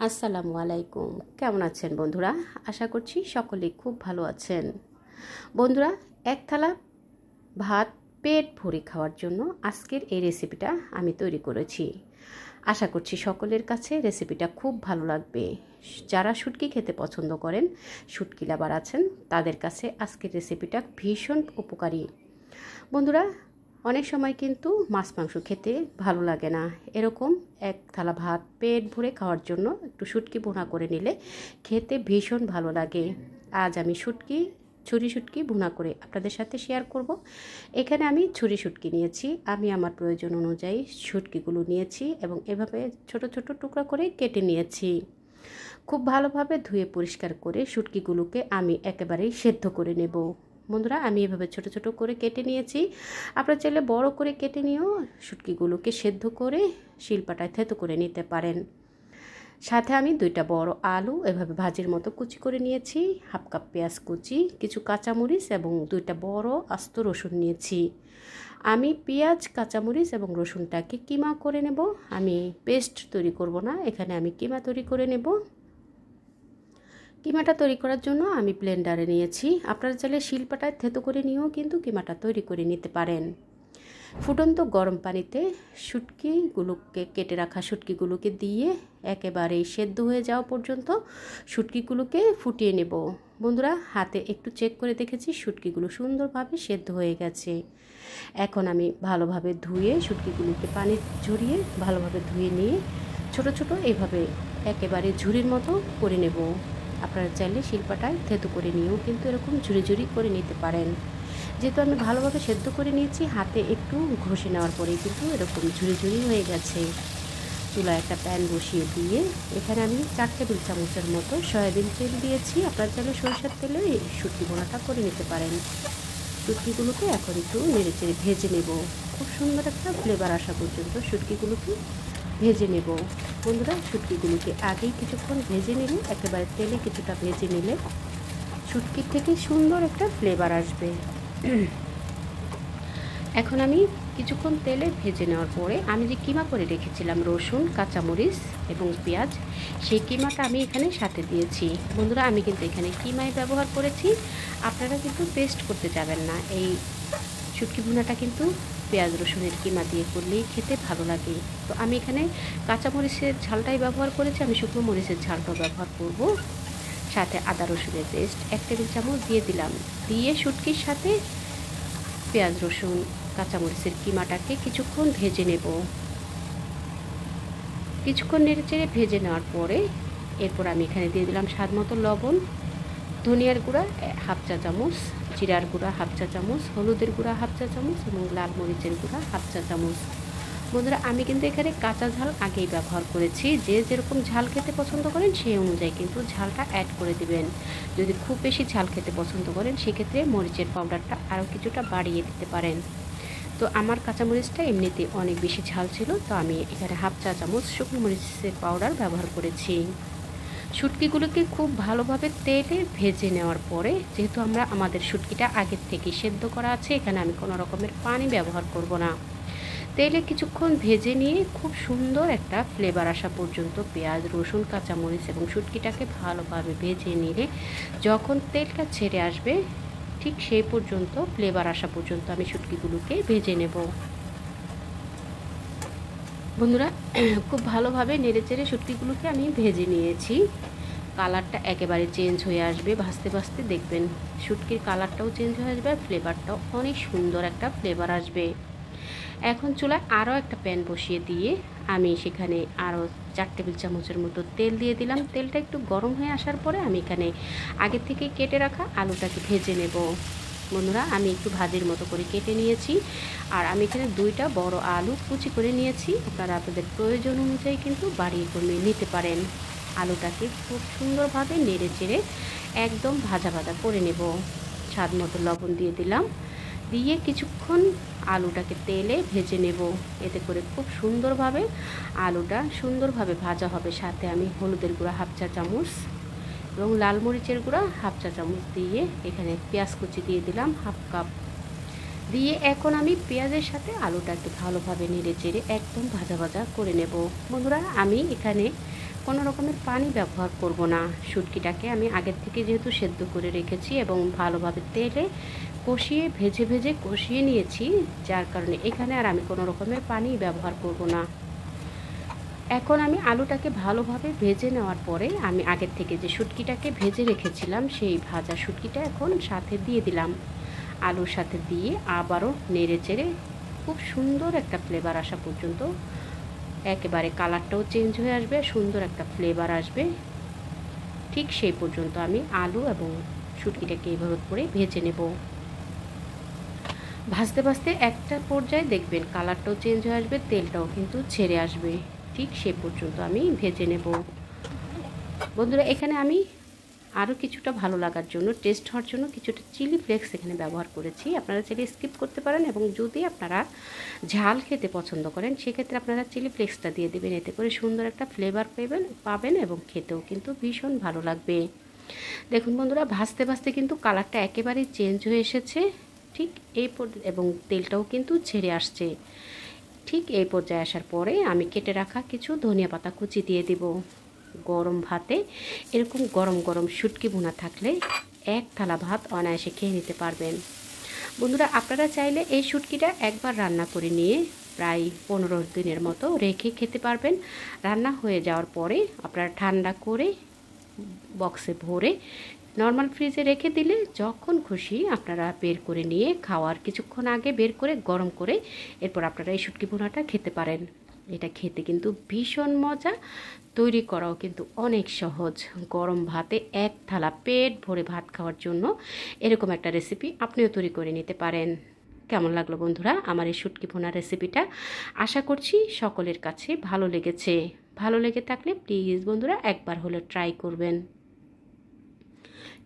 আসসালামু আলাইকুম। কেমন আছেন বন্ধুরা? আশা করছি সকলেই খুব ভালো আছেন। বন্ধুরা, এক থালা ভাত পেট ভরে খাওয়ার জন্য আজকের এই রেসিপিটা আমি তৈরি করেছি। আশা করছি সকলের কাছে রেসিপিটা খুব ভালো লাগবে। যারা শুটকি খেতে পছন্দ করেন, শুটকি লাভার আছেন, তাদের কাছে আজকের রেসিপিটা ভীষণ উপকারী। বন্ধুরা, অনেক সময় কিন্তু মাছ মাংস খেতে ভালো লাগে না, এরকম এক থালা ভাত পেট ভরে খাওয়ার জন্য একটু শুটকি ভুনা করে নিলে খেতে ভীষণ ভালো লাগে। আজ আমি ছুরি শুটকি ভুনা করে আপনাদের সাথে শেয়ার করব। এখানে আমি ছুরি শুটকি নিয়েছি, আমি আমার প্রয়োজন অনুযায়ী শুটকিগুলো নিয়েছি এবং এভাবে ছোট ছোট টুকরা করে কেটে নিয়েছি। খুব ভালোভাবে ধুয়ে পরিষ্কার করে শুটকিগুলোকে আমি একেবারেই সেদ্ধ করে নেব। বন্ধুরা, আমি এভাবে ছোট ছোট করে কেটে নিয়েছি। আপনারা চাইলে বড় করে কেটে নিয়েও শুটকিগুলোকে সেদ্ধ করে শিলপাটায় থেতো করে নিতে পারেন। সাথে আমি 2টা বড় আলু এভাবে ভাজির মতো কুচি করে নিয়েছি, হাফ কাপ পেঁয়াজ কুচি, কিছু কাঁচামরিচ এবং 2টা বড় আস্ত রসুন নিয়েছি। আমি পেঁয়াজ, কাঁচামরিচ এবং রসুনটাকে কিমা করে নেব। আমি পেস্ট তৈরি করব না, এখানে আমি কিমা তৈরি করে নেব। কিমাটা তৈরি করার জন্য আমি ব্লেন্ডারে নিয়েছি। আপনারা চাইলে শিলপাটায় থেতো করে নিয়েও কিন্তু কিমাটা তৈরি করে নিতে পারেন। ফুটন্ত গরম পানিতে কেটে রাখা শুটকিগুলোকে দিয়ে একেবারে সেদ্ধ হয়ে যাওয়া পর্যন্ত শুটকিগুলোকে ফুটিয়ে নেব। বন্ধুরা, হাতে একটু চেক করে দেখেছি শুটকিগুলো সুন্দরভাবে সেদ্ধ হয়ে গেছে। এখন আমি ভালোভাবে ধুয়ে শুটকিগুলোকে পানি ঝরিয়ে ভালোভাবে ধুয়ে নিয়ে ছোট ছোট এইভাবে একেবারে ঝুরির মতো করে নেব। আপনারা চাইলে শিলপাটায় থেতো করে নিয়েও কিন্তু এরকম ঝুরি ঝুরি করে নিতে পারেন। যেহেতু আমি ভালোভাবে সেদ্ধ করে নিয়েছি, হাতে একটু ঘষে নেওয়ার পরেই কিন্তু এরকম ঝুরি ঝুরি হয়ে গেছে। চুলায় একটা প্যান বসিয়ে দিয়ে এখানে আমি 4 টেবিল চামচের মতো সয়াবিন তেল দিয়েছি। আপনারা চাইলে সরিষার তেলে এই শুটকি ভুনাটা করে নিতে পারেন। শুটকিগুলোকে এখন একটু নেড়ে চেড়ে ভেজে নেব। খুব সুন্দর একটা ফ্লেভার আসা পর্যন্ত শুটকিগুলোকে ভেজে নেব। বন্ধুরা, শুটকিগুলোকে আগেই কিছুক্ষণ ভেজে নিলে, একেবারে তেলে কিছুটা ভেজে নিলে শুটকির থেকে সুন্দর একটা ফ্লেভার আসবে। এখন আমি কিছুক্ষণ তেলে ভেজে নেওয়ার পরে আমি যে কিমা করে রেখেছিলাম রসুন, কাঁচামরিচ এবং পেঁয়াজ, সেই কিমাটা আমি এখানে সাথে দিয়েছি। বন্ধুরা, আমি কিন্তু এখানে কিমাই ব্যবহার করেছি, আপনারা কিন্তু পেস্ট করতে যাবেন না। এই শুটকি ভুনাটা কিন্তু পেঁয়াজ রসুনের কিমা দিয়ে করলেই খেতে ভালো লাগে। তো আমি এখানে কাঁচামরিচের ঝালটাই ব্যবহার করেছি, আমি শুকনো মরিচের ঝালটাও ব্যবহার করব। সাথে আদা রসুনের পেস্ট 1 টেবিল চামচ দিয়ে দিলাম। দিয়ে শুটকির সাথে পেঁয়াজ রসুন কাঁচামরিচের কিমাটাকে কিছুক্ষণ ভেজে নেব। কিছুক্ষণ নেড়েচেড়ে ভেজে নেওয়ার পরে এরপর আমি এখানে দিয়ে দিলাম স্বাদ মতো লবণ, ধনিয়ার গুঁড়া হাফ চা চামচ, জিরার গুঁড়া হাফ চা চামচ, হলুদের গুঁড়া হাফ চা চামচ এবং লাল মরিচের গুঁড়া হাফ চা চামচ। বন্ধুরা, আমি কিন্তু এখানে কাঁচা ঝাল আগেই ব্যবহার করেছি। যে যেরকম ঝাল খেতে পছন্দ করেন সেই অনুযায়ী কিন্তু ঝালটা অ্যাড করে দিবেন। যদি খুব বেশি ঝাল খেতে পছন্দ করেন সেক্ষেত্রে মরিচের পাউডারটা আরও কিছুটা বাড়িয়ে দিতে পারেন। তো আমার কাঁচামরিচটা এমনিতে অনেক বেশি ঝাল ছিল, তো আমি এখানে হাফ চা চামচ শুকনো মরিচের পাউডার ব্যবহার করেছি। শুটকিগুলোকে খুব ভালোভাবে তেলে ভেজে নেওয়ার পরে, যেহেতু আমাদের শুটকিটা আগের থেকে সেদ্ধ করা আছে, এখানে আমি কোনো রকমের পানি ব্যবহার করব না। তেলে কিছুক্ষণ ভেজে নিয়ে খুব সুন্দর একটা ফ্লেভার আসা পর্যন্ত পেঁয়াজ রসুন কাঁচামরিচ এবং শুটকিটাকে ভালোভাবে ভেজে নিলে যখন তেলটা ছেড়ে আসবে ঠিক সেই পর্যন্ত ফ্লেভার আসা পর্যন্ত আমি শুটকিগুলোকে ভেজে নেব। বন্ধুরা, খুব ভালোভাবে নেড়েচেড়ে শুটকিগুলোকে আমি ভেজে নিয়েছি। কালারটা একেবারে চেঞ্জ হয়ে আসবে, ভাজতে ভাজতে দেখবেন শুটকির কালারটাও চেঞ্জ হয়ে আসবে আর ফ্লেভারটাও অনেক সুন্দর একটা ফ্লেভার আসবে। এখন চুলায় আরও একটা প্যান বসিয়ে দিয়ে আমি সেখানে আরও 4 টেবিল চামচের মতো তেল দিয়ে দিলাম। তেলটা একটু গরম হয়ে আসার পরে আমি এখানে আগে থেকে কেটে রাখা আলুটাকে ভেজে নেব। বন্ধুরা, আমি একটু ভাজির মতো করে কেটে নিয়েছি আর আমি এখানে 2টা বড় আলু কুচি করে নিয়েছি। আপনারা আপনাদের প্রয়োজন অনুযায়ী কিন্তু বাড়িয়ে কমিয়ে নিতে পারেন। আলুটাকে খুব সুন্দরভাবে নেড়ে চেড়ে একদম ভাজা ভাজা করে নেব। স্বাদ মতো লবণ দিয়ে দিলাম, দিয়ে কিছুক্ষণ আলুটাকে তেলে ভেজে নেব। এতে করে খুব সুন্দরভাবে আলুটা সুন্দরভাবে ভাজা হবে। সাথে আমি হলুদের গুঁড়া হাফ চা চামচ এবং লাল মরিচের গুঁড়া হাফ চা চামচ দিয়ে এখানে পেঁয়াজ কুচি দিয়ে দিলাম হাফ কাপ দিয়ে এখন আমি পেঁয়াজের সাথে আলুটা একটু ভালোভাবে নেড়ে চেড়ে একদম ভাজা ভাজা করে নেব। বন্ধুরা, আমি এখানে কোনো রকমের পানি ব্যবহার করব না। শুটকিটাকে আমি আগের থেকে যেহেতু সেদ্ধ করে রেখেছি এবং ভালোভাবে তেলে কষিয়ে ভেজে ভেজে কষিয়ে নিয়েছি, যার কারণে এখানে আর আমি কোনো রকমের পানি ব্যবহার করব না। এখন আমি আলুটাকে ভালোভাবে ভেজে নেওয়ার পরে আমি আগের থেকে যে শুটকিটাকে ভেজে রেখেছিলাম সেই ভাজা শুটকিটা এখন সাথে দিয়ে দিলাম। আলুর সাথে দিয়ে আবারও নেড়ে চেড়ে খুব সুন্দর একটা ফ্লেভার আসা পর্যন্ত, একেবারে কালারটাও চেঞ্জ হয়ে আসবে, সুন্দর একটা ফ্লেভার আসবে, ঠিক সেই পর্যন্ত আমি আলু এবং শুটকিটাকে এভাবে করে ভেজে নেব। ভাজতে ভাজতে একটা পর্যায়ে দেখবেন কালারটাও চেঞ্জ হয়ে আসবে, তেলটাও কিন্তু ছেড়ে আসবে, ঠিক সেই পর্যন্ত আমি ভেজে নেব। বন্ধুরা, এখানে আমি আরও কিছুটা ভালো লাগার জন্য, টেস্ট হওয়ার জন্য কিছুটা চিলি ফ্লেক্স এখানে ব্যবহার করেছি। আপনারা চাইলে স্কিপ করতে পারেন, এবং যদি আপনারা ঝাল খেতে পছন্দ করেন সেক্ষেত্রে আপনারা চিলি ফ্লেক্সটা দিয়ে দেবেন। এতে করে সুন্দর একটা ফ্লেভার পাবেন এবং খেতেও কিন্তু ভীষণ ভালো লাগবে। দেখুন বন্ধুরা, ভাজতে ভাজতে কিন্তু কালারটা একেবারেই চেঞ্জ হয়ে এসেছে, ঠিক এই এবং তেলটাও কিন্তু ছেড়ে আসছে। ঠিক এই পর্যায়ে আসার পরে আমি কেটে রাখা কিছু ধনিয়া পাতা কুচি দিয়ে দিব। গরম ভাতে এরকম গরম গরম শুটকি ভুনা থাকলে এক থালা ভাত অনায়াসে খেয়ে নিতে পারবেন। বন্ধুরা, আপনারা চাইলে এই শুটকিটা একবার রান্না করে নিয়ে প্রায় 15 দিনের মতো রেখে খেতে পারবেন। রান্না হয়ে যাওয়ার পরে আপনারা ঠান্ডা করে বক্সে ভরে নর্মাল ফ্রিজে রেখে দিলে যখন খুশি আপনারা বের করে নিয়ে খাওয়ার কিছুক্ষণ আগে বের করে গরম করে এরপর আপনারা এই শুটকি ভুনাটা খেতে পারেন। এটা খেতে কিন্তু ভীষণ মজা, তৈরি করাও কিন্তু অনেক সহজ। গরম ভাতে এক থালা পেট ভরে ভাত খাওয়ার জন্য এরকম একটা রেসিপি আপনিও তৈরি করে নিতে পারেন। কেমন লাগলো বন্ধুরা আমার এই শুটকি ভুনার রেসিপিটা? আশা করছি সকলের কাছে ভালো লেগেছে। ভালো লেগে থাকলে প্লিজ বন্ধুরা একবার হলে ট্রাই করবেন।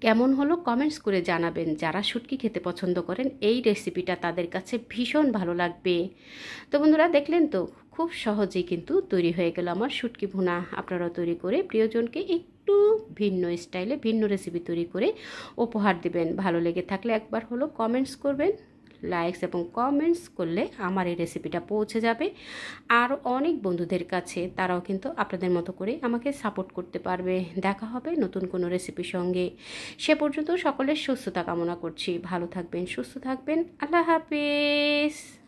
কেমন হলো কমেন্টস করে জানাবেন। যারা শুটকি খেতে পছন্দ করেন এই রেসিপিটা তাদের কাছে ভীষণ ভালো লাগবে। তো বন্ধুরা, দেখলেন তো খুব সহজেই কিন্তু তৈরি হয়ে গেল আমার শুটকি ভুনা। আপনারাও তৈরি করে প্রিয়জনকে একটু ভিন্ন স্টাইলে ভিন্ন রেসিপি তৈরি করে উপহার দিবেন। ভালো লেগে থাকলে একবার হলো কমেন্টস করবেন। লাইকস এবং কমেন্টস করলে আমার এই রেসিপিটা পৌঁছে যাবে আর অনেক বন্ধুদের কাছে, তারাও কিন্তু আপনাদের মতো করে আমাকে সাপোর্ট করতে পারবে। দেখা হবে নতুন কোনো রেসিপির সঙ্গে। সে পর্যন্ত সকলের সুস্থতা কামনা করছি। ভালো থাকবেন, সুস্থ থাকবেন। আল্লাহ হাফেজ।